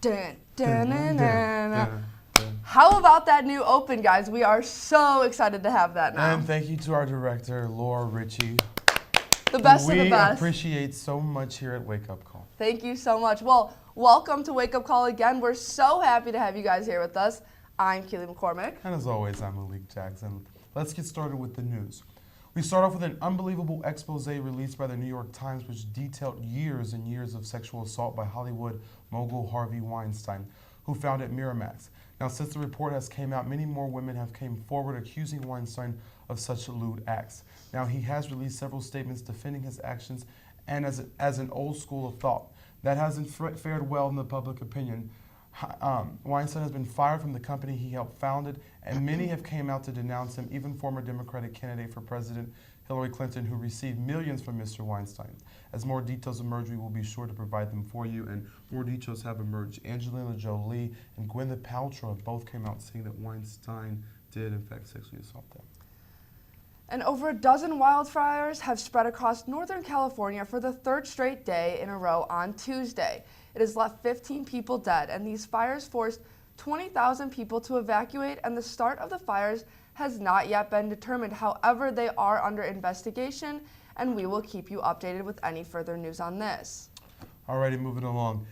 Dun, dun, dun, dun, dun. How about that new open, guys? We are so excited to have that now. And thank you to our director, Laura Ritchie. The best of the We best. appreciate so much here at Wake Up Call. Thank you so much. Well, welcome to Wake Up Call again. We're so happy to have you guys here with us. I'm Keely McCormick. And as always, I'm Malik Jackson. Let's get started with the news. We start off with an unbelievable expose released by the New York Times, which detailed years and years of sexual assault by Hollywood mogul Harvey Weinstein, who founded Miramax. Now, since the report has came out, many more women have came forward accusing Weinstein of such lewd acts. Now, he has released several statements defending his actions and as an old school of thought. That hasn't fared well in the public opinion. Weinstein has been fired from the company he helped founded, and many have came out to denounce him, even former Democratic candidate for president Hillary Clinton, who received millions from Mr. Weinstein. As more details emerge, we will be sure to provide them for you, and more details have emerged. Angelina Jolie and Gwyneth Paltrow both came out saying that Weinstein did, in fact, sexually assault them. And over a dozen wildfires have spread across Northern California for the third straight day in a row on Tuesday. It has left 15 people dead, and these fires forced 20,000 people to evacuate, and the start of the fires has not yet been determined. However, they are under investigation, and we will keep you updated with any further news on this. Alrighty, moving along.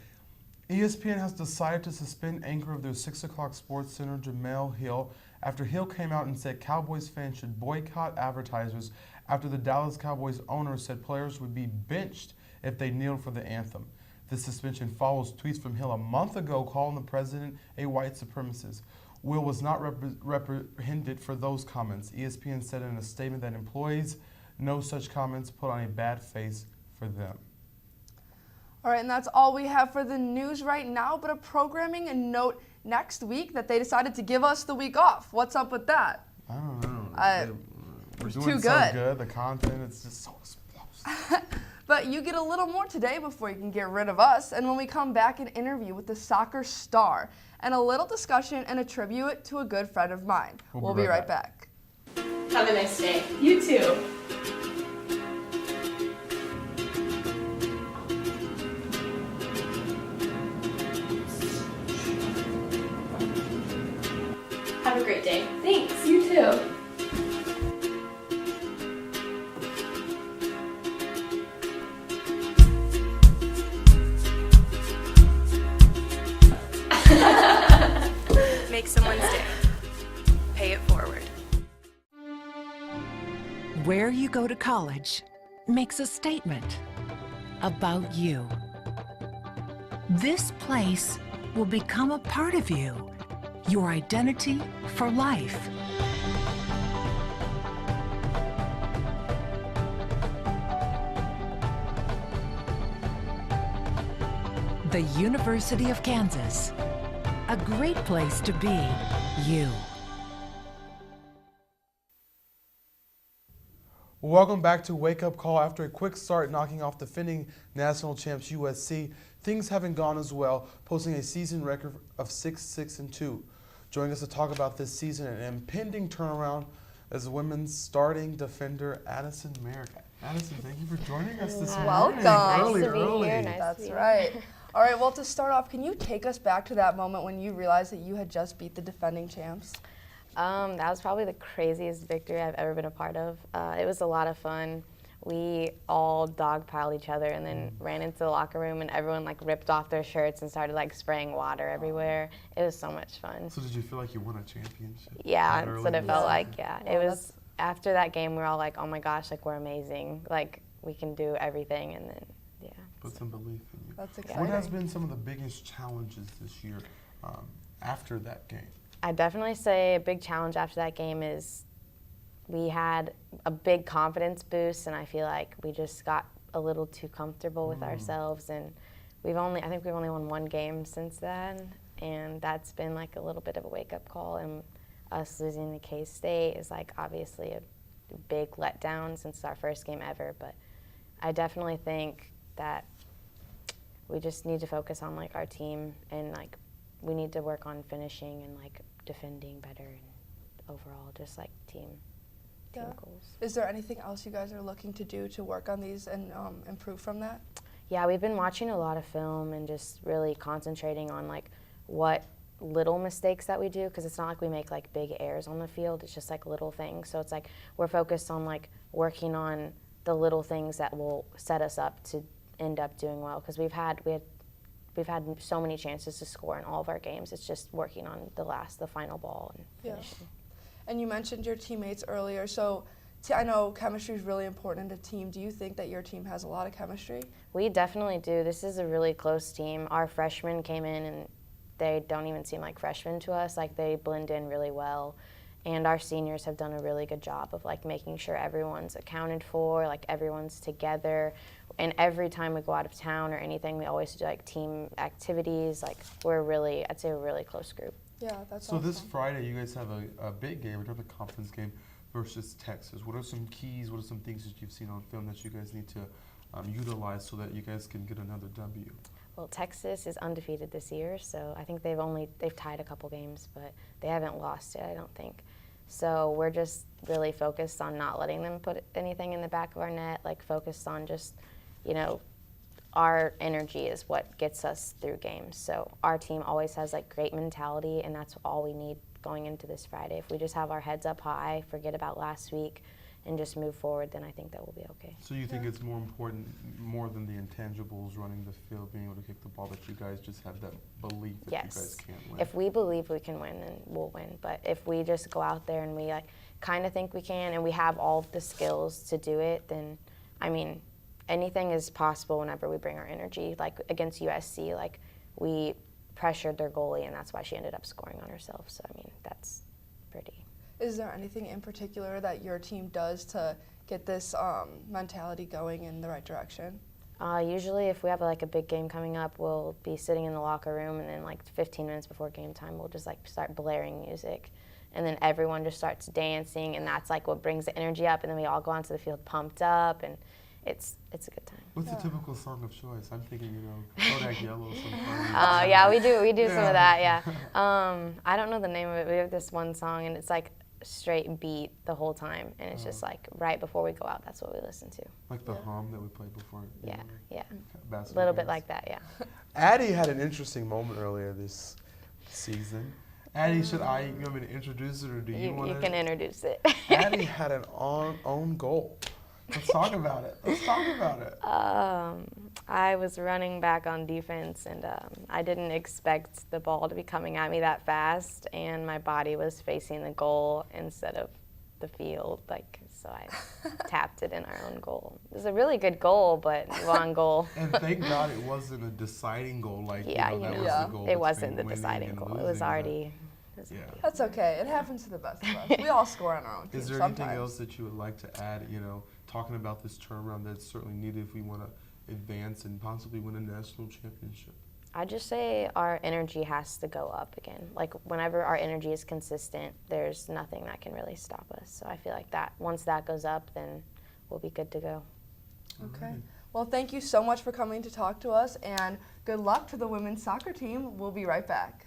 ESPN has decided to suspend anchor of their 6 o'clock sports center, Jamel Hill, after Hill came out and said Cowboys fans should boycott advertisers after the Dallas Cowboys owner said players would be benched if they kneeled for the anthem. This suspension follows tweets from Hill a month ago calling the president a white supremacist. Will was not reprehended for those comments. ESPN said in a statement that employees no such comments put on a bad face for them. All right, and that's all we have for the news right now, but a programming note next week that they decided to give us the week off. What's up with that? I don't know. We're doing too so good. good. The content, it's just so explosive. But you get a little more today before you can get rid of us. And when we come back, an interview with the soccer star and a little discussion and a tribute to a good friend of mine. We'll be right back. Have a nice day. You too. Have a great day. Thanks. You too. Make someone's day. Pay it forward. Where you go to college makes a statement about you. This place will become a part of you, your identity for life. The University of Kansas. A great place to be you. Welcome back to Wake Up Call. After a quick start knocking off defending national champs USC, things haven't gone as well, posting a season record of 6-6-2. Joining us to talk about this season and impending turnaround is women's starting defender Addisyn Merrick. Addisyn, thank you for joining us this morning. Welcome. Early. That's right. All right, well, to start off, can you take us back to that moment when you realized that you had just beat the defending champs? That was probably the craziest victory I've ever been a part of. It was a lot of fun. We all dogpiled each other and then ran into the locker room and everyone like ripped off their shirts and started like spraying water everywhere. It was so much fun. So did you feel like you won a championship? Yeah, that's what it felt like, yeah. Well, It was, after that game, we were all like, oh my gosh, like we're amazing. Like we can do everything, and then, yeah. Put some belief in you. That's exciting. What has been some of the biggest challenges this year after that game? I'd definitely say a big challenge after that game is we had a big confidence boost, and I feel like we just got a little too comfortable with ourselves, and I think we've only won one game since then, and that's been like a little bit of a wake-up call, and us losing to K-State is like obviously a big letdown since it's our first game ever, but I definitely think that we just need to focus on like our team, and like we need to work on finishing and like defending better, and overall just like team goals. Is there anything else you guys are looking to do to work on these and improve from that? Yeah, we've been watching a lot of film and just really concentrating on like what little mistakes that we do, because it's not like we make like big errors on the field, it's just like little things. So it's like we're focused on like working on the little things that will set us up to end up doing well, because we've had so many chances to score in all of our games. It's just working on the final ball and finishing. Yeah. And you mentioned your teammates earlier, so I know chemistry is really important in a team. Do you think that your team has a lot of chemistry? We definitely do. This is a really close team. Our freshmen came in and they don't even seem like freshmen to us. Like, they blend in really well. And our seniors have done a really good job of like making sure everyone's accounted for, like everyone's together. And every time we go out of town or anything, we always do like team activities. Like, I'd say a really close group. Yeah, that's So awesome. this Friday, you guys have a big game, another conference game versus Texas. What are some keys, what are some things that you've seen on film that you guys need to utilize so that you guys can get another W? Well, Texas is undefeated this year, so I think they've tied a couple games, but they haven't lost it, I don't think. So we're just really focused on not letting them put anything in the back of our net, like focused on just, our energy is what gets us through games. So our team always has like great mentality, and that's all we need going into this Friday. If we just have our heads up high, forget about last week, and just move forward, then I think that will be okay. So you think it's more important, more than the intangibles, running the field, being able to kick the ball, that you guys just have that belief that you guys can win? If we believe we can win, then we'll win. But if we just go out there and we kind of think we can, and we have all the skills to do it, then, anything is possible whenever we bring our energy. Like against USC, like we pressured their goalie, and that's why she ended up scoring on herself. So, that's pretty. Is there anything in particular that your team does to get this mentality going in the right direction? Usually if we have like a big game coming up, we'll be sitting in the locker room, and then like 15 minutes before game time, we'll just like start blaring music. And then everyone just starts dancing, and that's like what brings the energy up, and then we all go onto the field pumped up, and it's a good time. What's the typical song of choice? I'm thinking, Kodak Yellow. Yeah, we do some of that, yeah. I don't know the name of it. We have this one song, and it's like straight beat the whole time, and it's just like right before we go out, that's what we listen to. Like the hum that we played before. Yeah. A Basketball little bit games. like that, yeah. Addie had an interesting moment earlier this season. Addie, you want me to introduce it, or do you want to? You can introduce it. Addie had an own goal. Let's talk about it. I was running back on defense, and I didn't expect the ball to be coming at me that fast, and my body was facing the goal instead of the field, so I tapped it in our own goal. It was a really good goal, but wrong goal. And thank God it wasn't a deciding goal, that was the goal. It wasn't the deciding goal. It was already. That's okay. It happens to the best of us. We all score on our own team. Is there sometimes. anything else that you would like to add, talking about this turnaround that's certainly needed if we want to advance and possibly win a national championship? I just say our energy has to go up again. Like, whenever our energy is consistent, there's nothing that can really stop us. So I feel like that once that goes up, then we'll be good to go. Okay. Well, thank you so much for coming to talk to us, and good luck to the women's soccer team. We'll be right back.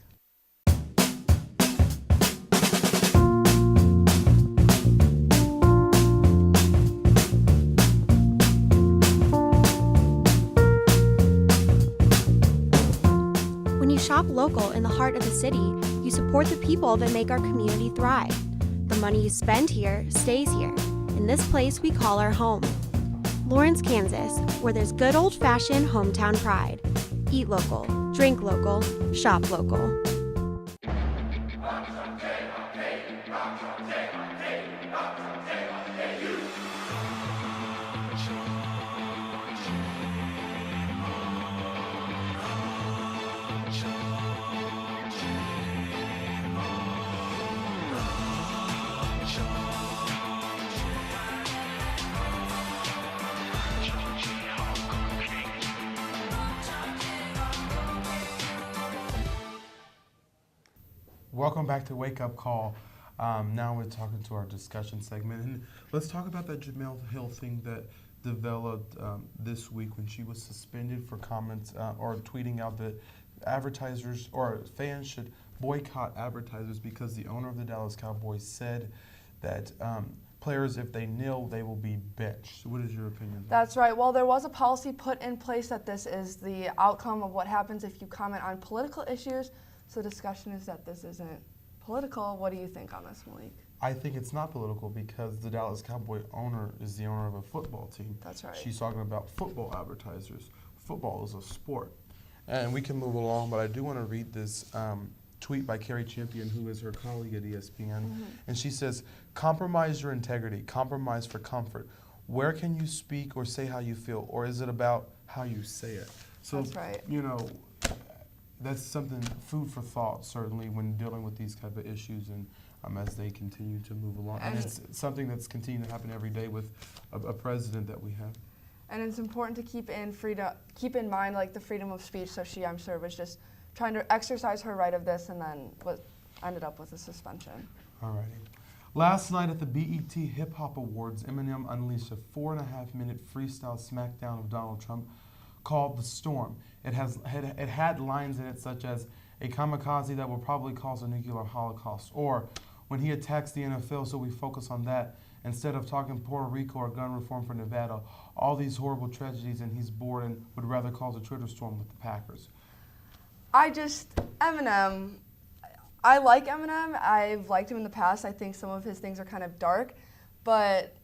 Shop local in the heart of the city, you support the people that make our community thrive. The money you spend here stays here, in this place we call our home. Lawrence, Kansas, where there's good old-fashioned hometown pride. Eat local, drink local, shop local. Welcome back to Wake Up Call. Now we're talking to our discussion segment, and let's talk about that Jamel Hill thing that developed this week when she was suspended for comments or tweeting out that advertisers or fans should boycott advertisers because the owner of the Dallas Cowboys said that players, if they kneel, they will be benched. What is your opinion? That's right. Well, there was a policy put in place that this is the outcome of what happens if you comment on political issues. So the discussion is that this isn't political. What do you think on this, Malik? I think it's not political because the Dallas Cowboy owner is the owner of a football team. That's right. She's talking about football advertisers. Football is a sport. And we can move along, but I do want to read this tweet by Carrie Champion, who is her colleague at ESPN. And she says, compromise your integrity, compromise for comfort. Where can you speak or say how you feel, or is it about how you say it? So, that's right. You know, that's something, food for thought, certainly, when dealing with these type of issues and as they continue to move along. And it's something that's continuing to happen every day with a president that we have. And it's important to keep in mind, like, the freedom of speech. So she, I'm sure, was just trying to exercise her right of this, and then ended up with a suspension. Alrighty. Last night at the BET Hip Hop Awards, Eminem unleashed a 4.5-minute freestyle smackdown of Donald Trump called "The Storm." It had lines in it such as "a kamikaze that will probably cause a nuclear holocaust," or "when he attacks the NFL, so we focus on that instead of talking Puerto Rico or gun reform for Nevada, all these horrible tragedies, and he's bored and would rather cause a Twitter storm with the Packers." Eminem, I like Eminem. I've liked him in the past. I think some of his things are kind of dark, but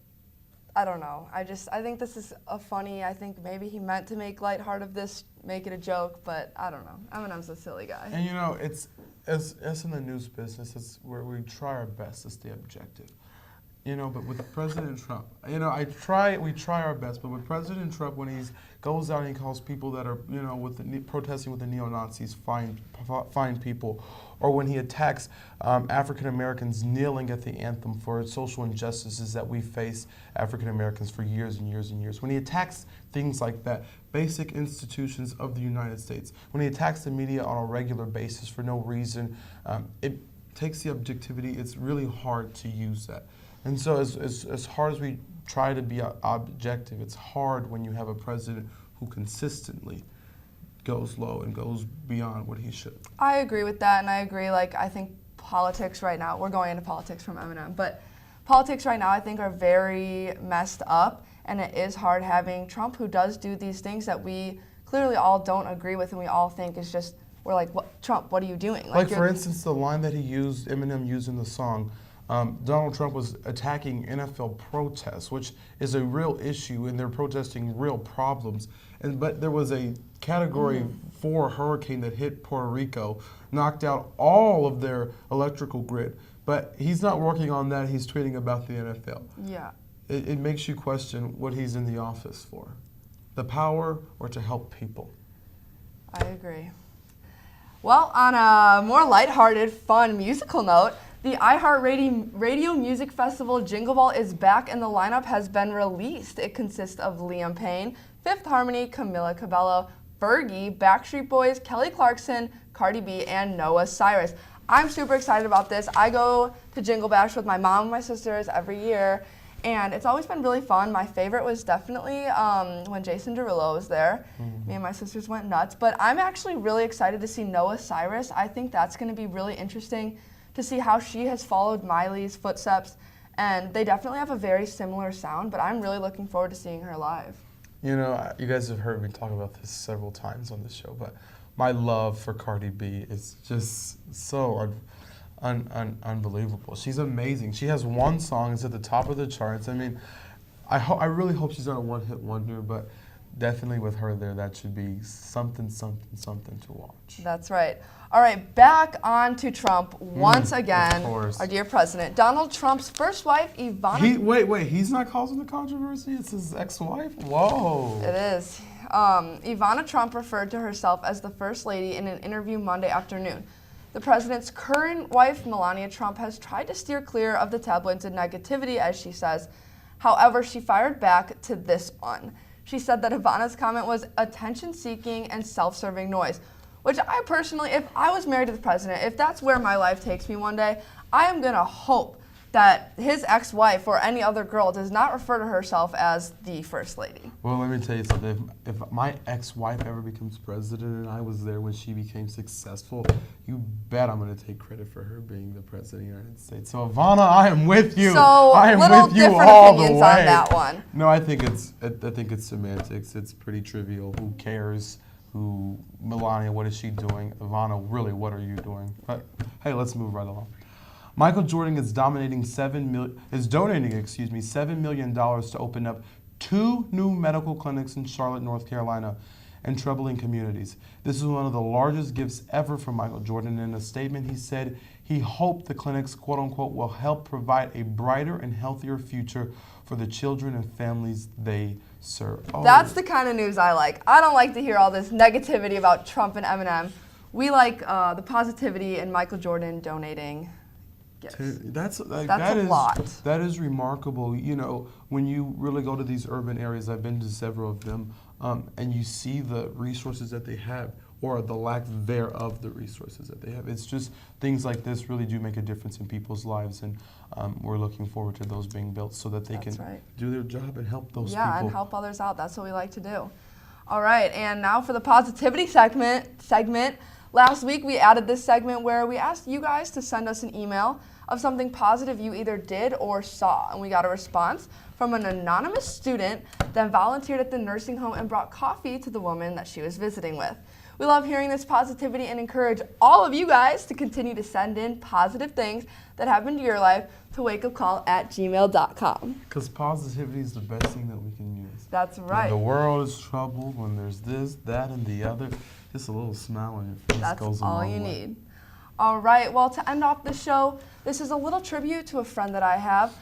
I don't know. I think this is I think maybe he meant to make lighthearted of this, make it a joke, but I don't know. Eminem's a silly guy. And you know, it's as in the news business, it's where we try our best to stay objective. You know, but with President Trump, you know, we try our best, but with President Trump, when he goes out and he calls people that are, you know, protesting with the neo-Nazis, fine people, or when he attacks African Americans kneeling at the anthem for social injustices that we face African Americans for years and years and years, when he attacks things like that, basic institutions of the United States, when he attacks the media on a regular basis for no reason, it takes the objectivity. It's really hard to use that. And so as hard as we try to be objective, it's hard when you have a president who consistently goes low and goes beyond what he should. I agree with that, and I agree, I think politics right now, we're going into politics from Eminem, but politics right now I think are very messed up, and it is hard having Trump, who does do these things that we clearly all don't agree with, and we all think is just, we're like, Trump, what are you doing? Like for instance, the line that Eminem used in the song, Donald Trump was attacking NFL protests, which is a real issue, and they're protesting real problems. But there was a Category 4 hurricane that hit Puerto Rico, knocked out all of their electrical grid. But he's not working on that. He's tweeting about the NFL. Yeah. It makes you question what he's in the office for, the power or to help people. I agree. Well, on a more lighthearted, fun musical note, the iHeartRadio Music Festival Jingle Ball is back, and the lineup has been released. It consists of Liam Payne, Fifth Harmony, Camila Cabello, Fergie, Backstreet Boys, Kelly Clarkson, Cardi B, and Noah Cyrus. I'm super excited about this. I go to Jingle Bash with my mom and my sisters every year, and it's always been really fun. My favorite was definitely when Jason Derulo was there. Me and my sisters went nuts. But I'm actually really excited to see Noah Cyrus. I think that's going to be really interesting to see how she has followed Miley's footsteps. And they definitely have a very similar sound, but I'm really looking forward to seeing her live. You know, you guys have heard me talk about this several times on this show, but my love for Cardi B is just so unbelievable. She's amazing. She has one song, it's at the top of the charts. I mean, I really hope she's not a one-hit wonder, but definitely with her there, that should be something to watch. That's right. All right, back on to Trump once again. Of course. Our dear president. Donald Trump's first wife, Ivana. Wait, he's not causing the controversy? It's his ex-wife? Whoa. It is. Ivana Trump referred to herself as the First Lady in an interview Monday afternoon. The president's current wife, Melania Trump, has tried to steer clear of the tabloids and negativity, as she says. However, she fired back to this one. She said that Ivana's comment was attention-seeking and self-serving noise, which I personally, if I was married to the president, if that's where my life takes me one day, I am going to hope that his ex-wife or any other girl does not refer to herself as the First Lady. Well, let me tell you something. If my ex-wife ever becomes president and I was there when she became successful, you bet I'm going to take credit for her being the president of the United States. So, Ivana, I am with you. So, I am little with you different all the opinions way. on that one. No, I think it's semantics. It's pretty trivial. Who cares? Melania, what is she doing? Ivana, really, what are you doing? But hey, let's move right along. Michael Jordan is donating $7 million to open up 2 new medical clinics in Charlotte, North Carolina, and troubling communities. This is one of the largest gifts ever from Michael Jordan. In a statement, he said he hoped the clinics, quote unquote, will help provide a brighter and healthier future for the children and families they serve. Oh. That's the kind of news I like. I don't like to hear all this negativity about Trump and Eminem. We like the positivity and Michael Jordan donating gifts. That's a lot. That is remarkable. You know, when you really go to these urban areas, I've been to several of them, and you see the resources that they have, or the lack thereof the resources that they have. It's just things like this really do make a difference in people's lives, and we're looking forward to those being built so that they can do their job and help those people. Yeah, and help others out. That's what we like to do. All right, and now for the positivity segment. Last week we added this segment where we asked you guys to send us an email of something positive you either did or saw, and we got a response from an anonymous student that volunteered at the nursing home and brought coffee to the woman that she was visiting with. We love hearing this positivity and encourage all of you guys to continue to send in positive things that happen to your life to wakeupcall@gmail.com. Because positivity is the best thing that we can use. That's right. When the world is troubled, when there's this, that, and the other, just a little smile on your face goes a long way. That's all you need. All right, well, to end off the show, this is a little tribute to a friend that I have.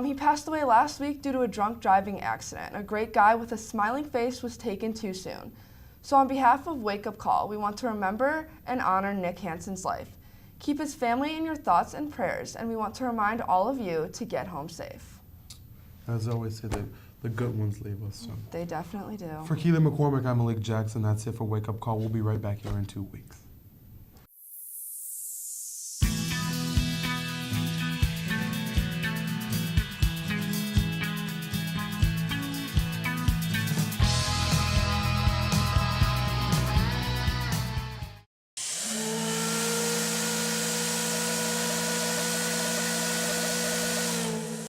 He passed away last week due to a drunk driving accident. A great guy with a smiling face was taken too soon. So on behalf of Wake Up Call, we want to remember and honor Nick Hansen's life. Keep his family in your thoughts and prayers, and we want to remind all of you to get home safe. As I always say, the good ones leave us soon. They definitely do. For Keelan McCormick, I'm Malik Jackson. That's it for Wake Up Call. We'll be right back here in 2 weeks.